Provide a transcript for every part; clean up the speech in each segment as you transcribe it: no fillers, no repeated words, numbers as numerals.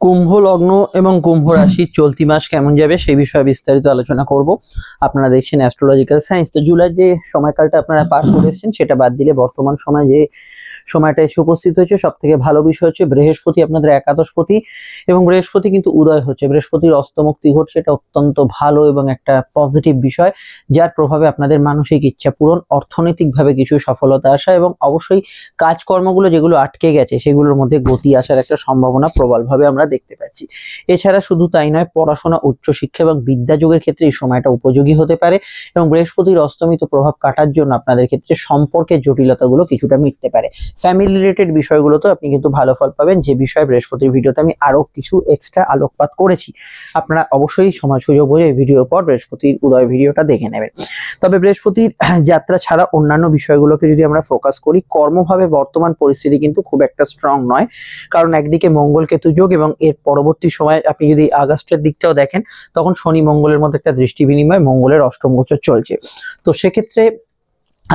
কুম্ভ লগ্ন এবং কুম্ভ রাশির চলতি মাস কেমন যাবে সেই বিষয়ে বিস্তারিত আলোচনা করব। আপনারা দেখছেন অ্যাস্ট্রোলজিক্যাল সায়েন্স। তো জুলাই যে সময়কালটা আপনারা পার করে এসেছেন সেটা বাদ দিলে বর্তমান সময় যে সময়টা এসে উপস্থিত হয়েছে সব থেকে ভালো বিষয় হচ্ছে বৃহস্পতি আপনাদের একাদশপতি এবং বৃহস্পতি কিন্তু উদয় হচ্ছে, বৃহস্পতির অস্তমুক্তি ঘটছে। এটা অত্যন্ত ভালো এবং একটা পজিটিভ বিষয়, যার প্রভাবে আপনাদের মানসিক ইচ্ছা পূরণ, অর্থনৈতিকভাবে কিছু সফলতা আসা এবং অবশ্যই কাজকর্মগুলো যেগুলো আটকে গেছে সেগুলোর মধ্যে গতি আসার একটা সম্ভাবনা প্রবলভাবে আমরা দেখতে পাচ্ছি। এছাড়া শুধু তাই নয়, পড়াশোনা, উচ্চশিক্ষা এবং বিদ্যাযোগের ক্ষেত্রে এই সময়টা উপযোগী হতে পারে এবং বৃহস্পতির অস্তমিত প্রভাব কাটার জন্য আপনাদের ক্ষেত্রে সম্পর্কের জটিলতাগুলো কিছুটা মিটতে পারে। ফ্যামিলি রিলেটেড বিষয়গুলোতে আপনি কিন্তু ভালো ফল পাবেন, যে বিষয়ে বৃহস্পতির ভিডিওতে আমি আরো কিছু এক্সট্রা আলোকপাত করেছি। আপনারা অবশ্যই সময় সুযোগ বুঝে এই ভিডিওর পর বৃহস্পতির উদয় ভিডিওটা দেখে নেবেন। তবে বৃহস্পতির যাত্রা ছাড়া অন্যান্য বিষয়গুলোকে যদি আমরা ফোকাস করি, কর্মভাবে বর্তমান পরিস্থিতি কিন্তু খুব একটা স্ট্রং নয়। কারণ একদিকে মঙ্গল কেতু যোগ এবং এর পরবর্তী সময় আপনি যদি আগস্টের দিকটাও দেখেন তখন শনি মঙ্গলের মধ্যে একটা দৃষ্টি বিনিময়, মঙ্গলের অষ্টম গোচর চলছে। তো সেক্ষেত্রে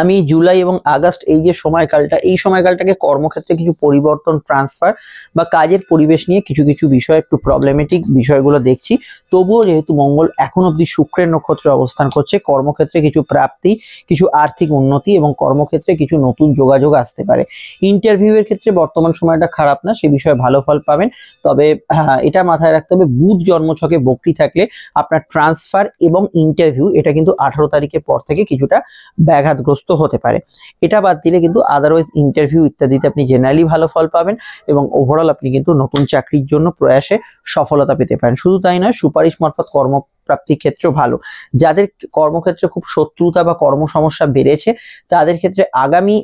আমি জুলাই এবং আগস্ট এই যে সময়কালটা, এই সময়কালটাকে কর্মক্ষেত্রে কিছু পরিবর্তন, ট্রান্সফার বা কাজের পরিবেশ নিয়ে কিছু কিছু বিষয়, একটু প্রবলেমেটিক বিষয়গুলো দেখছি। তবুও যেহেতু মঙ্গল এখন অব্দি শুক্রের নক্ষত্রে অবস্থান করছে, কর্মক্ষেত্রে কিছু প্রাপ্তি, কিছু আর্থিক উন্নতি এবং কর্মক্ষেত্রে কিছু নতুন যোগাযোগ আসতে পারে। ইন্টারভিউ এর ক্ষেত্রে বর্তমান সময়টা খারাপ না, সে বিষয়ে ভালো ফল পাবেন। তবে এটা মাথায় রাখতে হবে, বুধ জন্মছকে বক্রী থাকলে আপনার ট্রান্সফার এবং ইন্টারভিউ এটা কিন্তু 18 তারিখের পর থেকে কিছুটা ব্যাঘাতগ্রস্ত হতে পারে। এটা বাদ দিলে কিন্তু আদারওয়াইজ ইন্টারভিউ ইত্যাদিতে আপনি জেনারেলি ভালো ফল পাবেন এবং ওভারঅল আপনি কিন্তু নতুন চাকরির জন্য প্রয়াসে সফলতা পেতে পারেন। শুধু তাই নয়, সুপারিশ মারফত কর্মপ্রাপ্তির ক্ষেত্রেও ভালো। যাদের কর্মক্ষেত্রে খুব শত্রুতা বা কর্ম সমস্যা বেড়েছে তাদের ক্ষেত্রে আগামী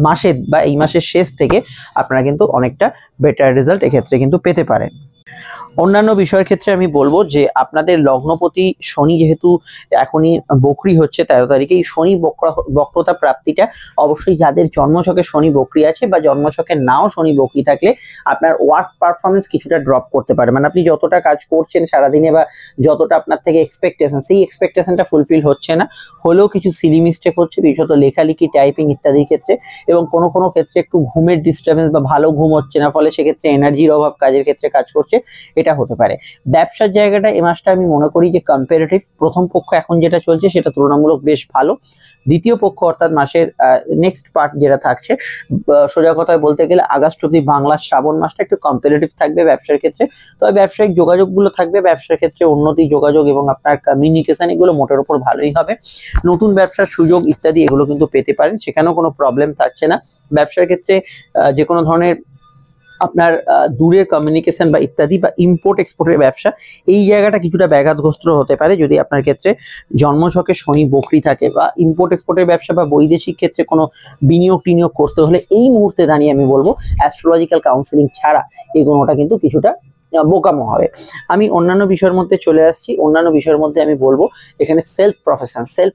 মাসে বা এই মাসের শেষ থেকে আপনারা কিন্তু অনেকটা বেটার রেজাল্ট এক্ষেত্রে কিন্তু পেতে পারেন। অন্যান্য বিষয়ের ক্ষেত্রে আমি বলবো যে আপনাদের লগ্নপতি শনি যেহেতু এখনই বক্রী হচ্ছে 13 তারিখে, এই শনি বক্রতা প্রাপ্তিটা অবশ্যই যাদের জন্মছকে শনি বক্রী আছে বা জন্মছকে নাও শনি বক্রী থাকলে আপনার ওয়ার্ক পারফরমেন্স কিছুটা ড্রপ করতে পারে। মানে আপনি যতটা কাজ করছেন সারাদিনে বা যতটা আপনার থেকে এক্সপেকটেশন, সেই এক্সপেকটেশনটা ফুলফিল হচ্ছে না, হলেও কিছু সিলি মিস্টেক হচ্ছে, বিশেষত লেখালেখি, টাইপিং ইত্যাদির ক্ষেত্রে, এবং কোনো কোনো ক্ষেত্রে একটু ঘুমের ডিস্টারবেন্স বা ভালো ঘুম হচ্ছে না, ফলে সেক্ষেত্রে এনার্জির অভাব কাজের ক্ষেত্রে কাজ করছে, এটা হতে পারে। ব্যবসার জায়গাটা এ মাসটা আমি মনে করি যে কম্পারেটিভ, প্রথম পক্ষ এখন যেটা চলছে সেটা তুলনামূলক বেশ ভালো। দ্বিতীয় পক্ষ অর্থাৎ মাসের নেক্সট পার্ট যেটা থাকছে, সোজা কথায় বলতে গেলে আগস্ট অব্দি বাংলা শ্রাবণ মাসটা একটু কম্পারেটিভ থাকবে ব্যবসার ক্ষেত্রে। তবে ব্যবসায়িক যোগাযোগগুলো থাকবে, ব্যবসার ক্ষেত্রে উন্নতি, যোগাযোগ এবং আপনার কমিউনিকেশন এগুলো মোটের উপর ভালোই হবে। নতুন ব্যবসার সুযোগ ইত্যাদি এগুলো কিন্তু পেতে পারেন, সেখানেও কোনো প্রবলেম থাকছে না। ব্যবসার ক্ষেত্রে যে কোনো ধরনের আপনার দূরের কমিউনিকেশন বা ইত্যাদি বা ইম্পোর্ট এক্সপোর্টের ব্যবসা, এই জায়গাটা কিছুটা ব্যাঘাতগ্রস্ত হতে পারে যদি আপনার ক্ষেত্রে জন্মছকে শনি বক্রী থাকে। বা ইম্পোর্ট এক্সপোর্টের ব্যবসা বা বৈদেশিক ক্ষেত্রে কোনো বিনিয়োগ টিনিয়োগ করতে হলে এই মুহূর্তে দাঁড়িয়ে আমি বলবো অ্যাস্ট্রোলজিক্যাল কাউন্সিলিং ছাড়া এগোনোটা কিন্তু কিছুটা বোকামো হবে। আমি অন্যান্য বিষয়ের মধ্যে চলে আসছি। অন্যান্য বিষয়ের মধ্যে আমি বলবো এখানে সেলফ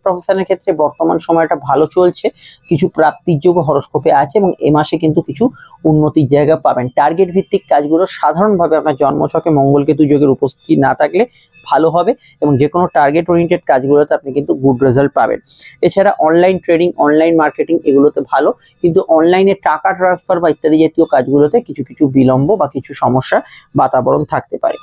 প্রফেশনের ক্ষেত্রে বর্তমান সময়টা ভালো চলছে, কিছু প্রাপ্তির যোগ হরস্কোপে আছে এবং এ মাসে কিন্তু কিছু উন্নতির জায়গা পাবেন। টার্গেট ভিত্তিক কাজগুলো সাধারণভাবে আপনার জন্মছকে মঙ্গল কেতু যোগের উপস্থিতি না থাকলে ভালো হবে এবং যে কোনো টার্গেট ওরিয়েন্টেড কাজগুলোতে আপনি কিন্তু গুড রেজাল্ট পাবেন। এছাড়া অনলাইন ট্রেডিং, অনলাইন মার্কেটিং এগুলোতে ভালো, কিন্তু অনলাইনে টাকা ট্রান্সফার বা ইত্যাদি জাতীয় কাজগুলোতে কিছু কিছু বিলম্ব বা কিছু সমস্যা বাতাবরণ থাকতে পারে।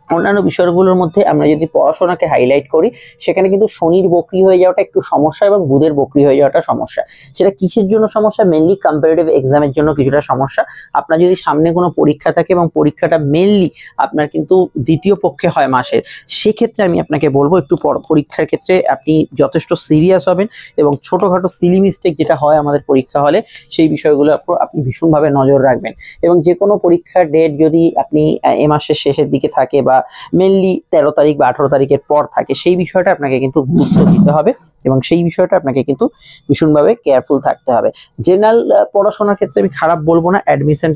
অন্যান্য বিষয়গুলোর মধ্যে আমরা যদি পড়াশোনাকে হাইলাইট করি, সেখানে কিন্তু শনির বক্রী হয়ে যাওয়াটা একটু সমস্যা এবং বুধের বক্রী হয়ে যাওয়াটা সমস্যা। সেটা কিসের জন্য সমস্যা? মেনলি কম্পারেটিভ এক্সামের জন্য কিছুটা সমস্যা। আপনার যদি সামনে কোনো পরীক্ষা থাকে এবং পরীক্ষাটা মেনলি আপনার কিন্তু দ্বিতীয় পক্ষে হয় মাসের, সেক্ষেত্রে আমি আপনাকে বলবো একটু পরীক্ষার ক্ষেত্রে আপনি যথেষ্ট সিরিয়াস হবেন এবং ছোটখাটো সিলি মিস্টেক যেটা হয় আমাদের পরীক্ষা হলে সেই বিষয়গুলো আপনি ভীষণভাবে নজর রাখবেন। এবং যে কোনো পরীক্ষার ডেট যদি আপনি এ মাসের শেষের দিকে থাকে বা মেনলি 13 তারিখ বা 18 তারিখের পর থাকে, সেই বিষয়টা আপনাকে কিন্তু গুরুত্ব দিতে হবে এবং সেই বিষয়টা আপনাকে কিন্তু ভীষণভাবে কেয়ারফুল থাকতে হবে। জেনারেল পড়াশোনার ক্ষেত্রে আমি খারাপ বলবো না, অ্যাডমিশন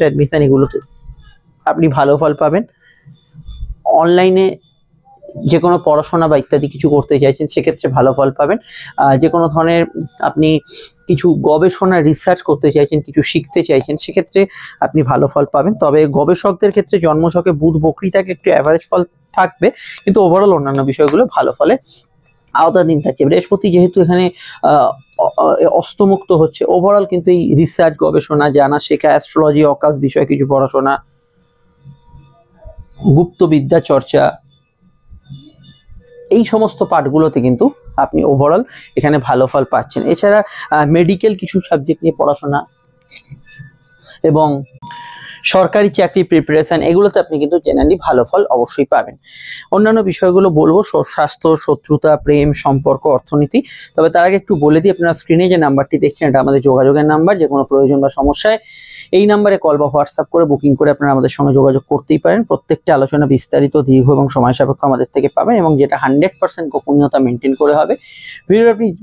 এগুলোতে আপনি ভালো ফল পাবেন। অনলাইনে যে কোনো পড়াশোনা বা ইত্যাদি কিছু করতে চাইছেন সেক্ষেত্রে ভালো ফল পাবেন। যে কোনো ধরনের আপনি কিছু গবেষণা রিসার্চ করতে চাইছেন, কিছু শিখতে চাইছেন, সেক্ষেত্রে আপনি ভালো ফল পাবেন। তবে গবেষকদের ক্ষেত্রে জন্মছকে বুধ বক্রী থাকে, একটু অ্যাভারেজ ফল থাকবে, কিন্তু ওভারঅল অন্যান্য বিষয়গুলো ভালো ফলে আওতাধীন থাকছে। বৃহস্পতি যেহেতু এখানে অস্তমুক্ত হচ্ছে, ওভারঅল কিন্তু এই রিসার্চ, গবেষণা, জানা শেখা, অ্যাস্ট্রোলজি, অকাশ বিষয়ে কিছু পড়াশোনা, গুপ্তবিদ্যা চর্চা, এই সমস্ত পাঠগুলোতে কিন্তু আপনি ওভারঅল এখানে ভালো ফল পাচ্ছেন। এছাড়া মেডিকেল কিছু সাবজেক্ট নিয়ে পড়াশোনা এবং সরকারি চাকরি প্রিপারেশন, এগুলোতে আপনি কিন্তু জেনারেলি ভালো ফল অবশ্যই পাবেন। অন্যান্য বিষয়গুলো বলবো, স্বাস্থ্য, শত্রুতা, প্রেম, সম্পর্ক, অর্থনীতি। তবে তার আগে একটু বলে দিই, আপনারা স্ক্রিনে যে নাম্বারটি দেখছেন এটা আমাদের যোগাযোগের নাম্বার। যে কোনো প্রয়োজন বা সমস্যায় এই নাম্বারে কল বা হোয়াটসঅ্যাপ করে বুকিং করে আপনারা আমাদের সঙ্গে যোগাযোগ করতেই পারেন। প্রত্যেকটা আলোচনা বিস্তারিত, দীর্ঘ এবং সময় সাপেক্ষ আমাদের থেকে পাবেন, এবং যেটা 100% গোপনীয়তা মেনটেন করে হবে।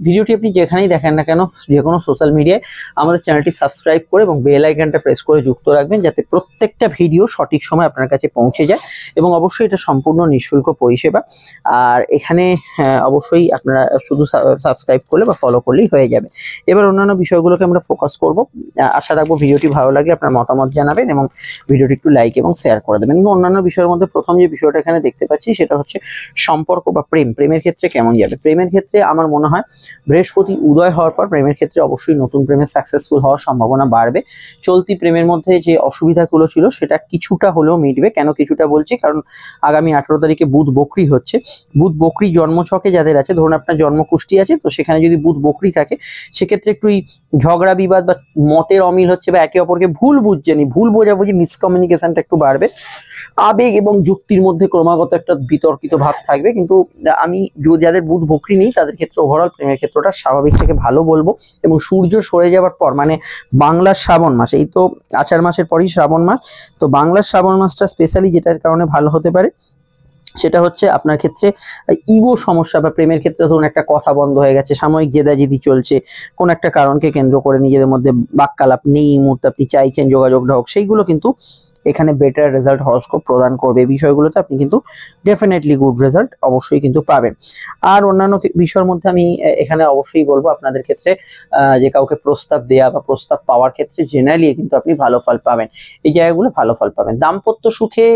ভিডিওটি আপনি যেখানেই দেখেন না কেন, যে কোনো সোশ্যাল মিডিয়ায় আমাদের চ্যানেলটি সাবস্ক্রাইব করে এবং বেল আইকনটা প্রেস করে যুক্ত রাখবেন, যাতে প্রত্যেকটা ভিডিও সঠিক সময় আপনার কাছে পৌঁছে যায়। এবং অবশ্যই এটা সম্পূর্ণ নিঃশুল্ক পরিষেবা। আর এখানে অবশ্যই আপনারা শুধু সাবস্ক্রাইব করলে বা ফলো করলেই হয়ে যাবে। এবার অন্যান্য বিষয়গুলোকে আমরা ফোকাস করব। আশা রাখবো ভিডিওটি ভালো লাগলে আপনার মতামত জানাবেন এবং ভিডিওটি একটু লাইক এবং শেয়ার করে দেবেন। কিন্তু অন্যান্য বিষয়ের মধ্যে প্রথম যে বিষয়টা এখানে দেখতে পাচ্ছি সেটা হচ্ছে সম্পর্ক বা প্রেমের ক্ষেত্রে কেমন যাবে। প্রেমের ক্ষেত্রে আমার মনে হয় বৃহস্পতি উদয় হওয়ার পর প্রেমের ক্ষেত্রে অবশ্যই নতুন প্রেমের সাকসেসফুল হওয়ার সম্ভাবনা বাড়বে। চলতি প্রেমের মধ্যে যে অসুবিধাগুলো ছিল সেটা কিছুটা হলেও মিটবে। কেন কিছুটা বলছি, কারণ আগামী 18 তারিখে বুধ বকরি হচ্ছে। বুধ বকরি জন্মছকে যাদের আছে, ধরুন আপনার জন্ম কুষ্টি আছে, তো সেখানে যদি বুধ বকরি থাকে সেক্ষেত্রে একটু ঝগড়া বিবাদ বা মতের অমিল হচ্ছে, বা একে অপরকে ভুল বোঝাবুঝি, মিসকমিউনিকেশনটা একটু বাড়বে। আবেগ এবং যুক্তির মধ্যে ক্রমাগত একটা বিতর্কিত ভাব থাকবে। কিন্তু আমি যাদের বুধ বকরি নেই তাদের ক্ষেত্রে ওভারঅল প্রেমের ক্ষেত্রটা স্বাভাবিক থেকে ভালো বলবো। এবং সূর্য সরে যাওয়ার পর, মানে বাংলার শ্রাবণ মাস, এই তো আষাঢ় মাসের পরই শ্রাবণ মাস, তো বাংলার শ্রাবণ মাসটা স্পেশালি যেটার কারণে ভালো হতে পারে সেটা হচ্ছে আপনার ক্ষেত্রে ইগো সমস্যা, বা প্রেমের ক্ষেত্রে ধরুন একটা কথা বন্ধ হয়ে গেছে, সাময়িক জেদাজেদি চলছে, কোন একটা কারণকে কেন্দ্র করে নিজেদের মধ্যে বাক্যালাপ নেই, এই মুহূর্তে আপনি চাইছেন যোগাযোগটা হোক, সেইগুলো কিন্তু এখানে বেটার রেজাল্ট হরোস্কোপ প্রদান করবে। এই বিষয়গুলোতে আপনি কিন্তু ডেফিনেটলি গুড রেজাল্ট অবশ্যই কিন্তু পাবেন। আর অন্যান্য বিষয়ের মধ্যে আমি এখানে অবশ্যই বলবো আপনাদের ক্ষেত্রে যে কাউকে প্রস্তাব দেয়া বা প্রস্তাব পাওয়ার ক্ষেত্রে জেনারেলি কিন্তু আপনি ভালো ফল পাবেন। এই জায়গাগুলো ভালো ফল পাবেন। দাম্পত্য সুখে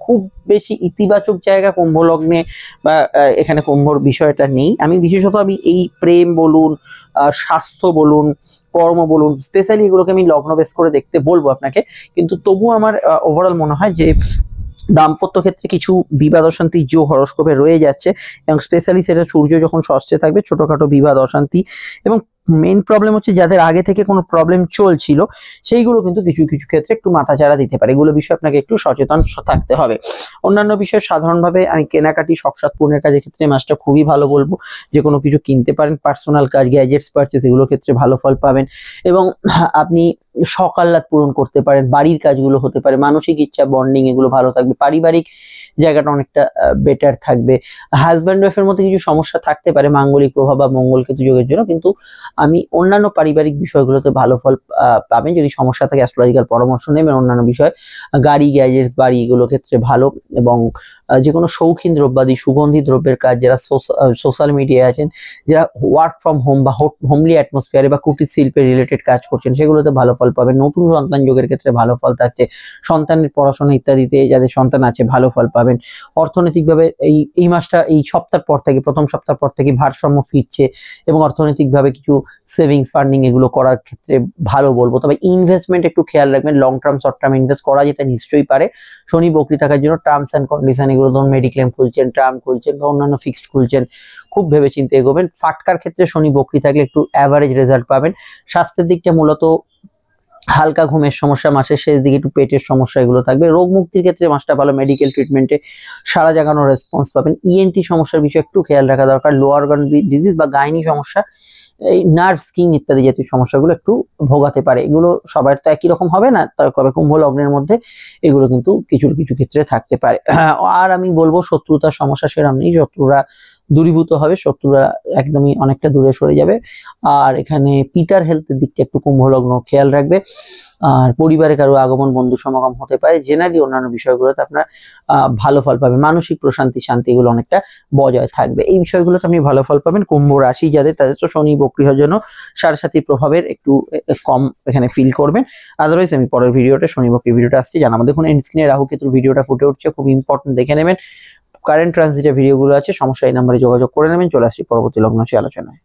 খুব বেশি ইতিবাচক জায়গা কুম্ভ লগ্নে বা এখানে কুম্ভর বিষয়টা নেই। আমি বিশেষত এই প্রেম বলুন, স্বাস্থ্য বলুন, কর্ম বলুন, স্পেশালি এগুলোকে আমি লগ্ন বেস করে দেখতে বলবো আপনাকে। কিন্তু তবুও আমার ওভারঅল মনে হয় যে দাম্পত্য ক্ষেত্রে কিছু বিবাদ অশান্তি জো হরোস্কোপে রয়ে যাচ্ছে, এবং স্পেশালি সেটা সূর্য যখন ষষ্ঠে থাকবে ছোটখাটো বিবাদ অশান্তি। এবং মেইন প্রবলেম হচ্ছে যাদের আগে থেকে কোনো প্রবলেম চলছিল সেইগুলো কিন্তু কিছু কিছু ক্ষেত্রে একটু মাথাচাড়া দিতে পারে। এগুলো বিষয়ে আপনাকে একটু সচেতন থাকতে হবে। অন্যান্য বিষয়ে সাধারণভাবে আমি কেনাকাটি, শখ পূরণের কাজের ক্ষেত্রে মাসটা খুবই ভালো বলবো। যে কোনো কিছু কিনতে পারেন, পার্সোনাল কাজ, গ্যাজেটস পারচেস, এগুলোর ক্ষেত্রে ভালো ফল পাবেন। এবং আপনি শখ আহ্লাদ পূরণ করতে পারেন, বাড়ির কাজগুলো হতে পারে, মানসিক ইচ্ছা বন্ডিং এগুলো ভালো থাকবে, পারিবারিক জায়গাটা অনেকটা বেটার থাকবে। হাজব্যান্ড ওয়াইফের মধ্যে কিছু সমস্যা থাকতে পারে মাঙ্গলিক প্রভাব বা মঙ্গলকেতু যোগের জন্য, কিন্তু আমি অন্যান্য পারিবারিক বিষয়গুলোতে ভালো ফল পাবেন। যদি সমস্যা থাকে অ্যাস্ট্রোলজিক্যাল পরামর্শ নেবেন। অন্যান্য বিষয় গাড়ি, গ্যাজেটস, বাড়ি, এগুলোর ক্ষেত্রে ভালো। এবং যে কোনো শৌখিন দ্রব্যাদি, সুগন্ধি দ্রব্যের কাজ, যারা সোশ্যাল মিডিয়ায় আছেন, যারা ওয়ার্ক ফ্রম হোম বা হোমলি অ্যাটমসফিয়ারে বা কুটির শিল্পের রিলেটেড কাজ করছেন, সেগুলোতে ভালো ফল পাবেন। নতুন সন্তান যোগের ক্ষেত্রে ভালো ফল থাকছে। সন্তানের পড়াশোনা ইত্যাদিতে যাদের সন্তান আছে ভালো ফল পাবেন। অর্থনৈতিকভাবে এই মাসটা, এই সপ্তাহ পর থেকে, প্রথম সপ্তাহ পর থেকে ভারসাম্য ফিরছে, এবং অর্থনৈতিকভাবে কিছু সেভিংস ফান্ডিং এগুলো করার ক্ষেত্রে ভালো বলবো। তবে ইনভেস্টমেন্ট একটু খেয়াল রাখবেন, long term short term invest করা যেতে নিশ্চয়ই পারে। শনি বকরি থাকার জন্য টার্মস অ্যান্ড কন্ডিশন, এগুলো ধরুন মেডিক্লেম খুলছেন, টার্ম খুলছেন বা অন্যান্য ফিক্সড খুলছেন, খুব ভেবে চিন্তে এগোবেন। ফাটকার ক্ষেত্রে শনি বকরি থাকলে একটু অ্যাভারেজ রেজাল্ট পাবেন। স্বাস্থ্যের দিকটা মূলত হালকা ঘুমের সমস্যা, মাসের শেষ দিকে একটু পেটের সমস্যা, এগুলো থাকবে। রোগ মুক্তির ক্ষেত্রে মাসটা ভালো, মেডিকেল ট্রিটমেন্টে সারা জাগানো রেসপন্স পাবেন। ইএনটি সমস্যার বিষয়ে একটু খেয়াল রাখা দরকার। লোয়ার অর্গান ডিজিজ বা গাইনি সমস্যা, এই নার্ভ, স্কিন ইত্যাদি জাতীয় সমস্যাগুলো একটু ভোগাতে পারে। এগুলো সবার তো একই রকম হবে না, তবে কুম্ভ লগ্নের মধ্যে এগুলো কিন্তু কিছু কিছু ক্ষেত্রে থাকতে পারে। আর আমি বলবো শত্রুতার সমস্যা সেরকম নেই, শত্রুরা দূরীভূত হবে, শত্রুরা একদমই অনেকটা দূরে সরে যাবে। আর এখানে পিতার হেলথের দিকটা একটু কুম্ভ লগ্ন খেয়াল রাখবে। আর পরিবারে কারো আগমন, বন্ধু সমাগম হতে পারে। জেনারেলি অন্যান্য বিষয়গুলোতে আপনার ভালো ফল পাবেন। মানসিক প্রশান্তি, শান্তি, এগুলো অনেকটা বজায় থাকবে। এই বিষয়গুলোতে আপনি ভালো ফল পাবেন। কুম্ভ রাশি যাদের, তাদের তো শনি বকরি হওয়ার জন্য সাড়ে প্রভাবের একটু কম এখানে ফিল করবেন। আদারওয়াইজ আমি পরের ভিডিওটা, শনি বকরি ভিডিওটা আসছে জানাবো। দেখুন এন্ড স্ক্রিনে রাহু কেতুর ভিডিওটা ফুটে উঠছে, খুব ইম্পর্টেন্ট, দেখে নেবেন। কারেন্ট ট্রানজিটের ভিডিওগুলো আছে, সমস্যা এই নাম্বারে যোগাযোগ করে নেবেন। চলে আসছি পরবর্তী লগ্ন আলোচনায়।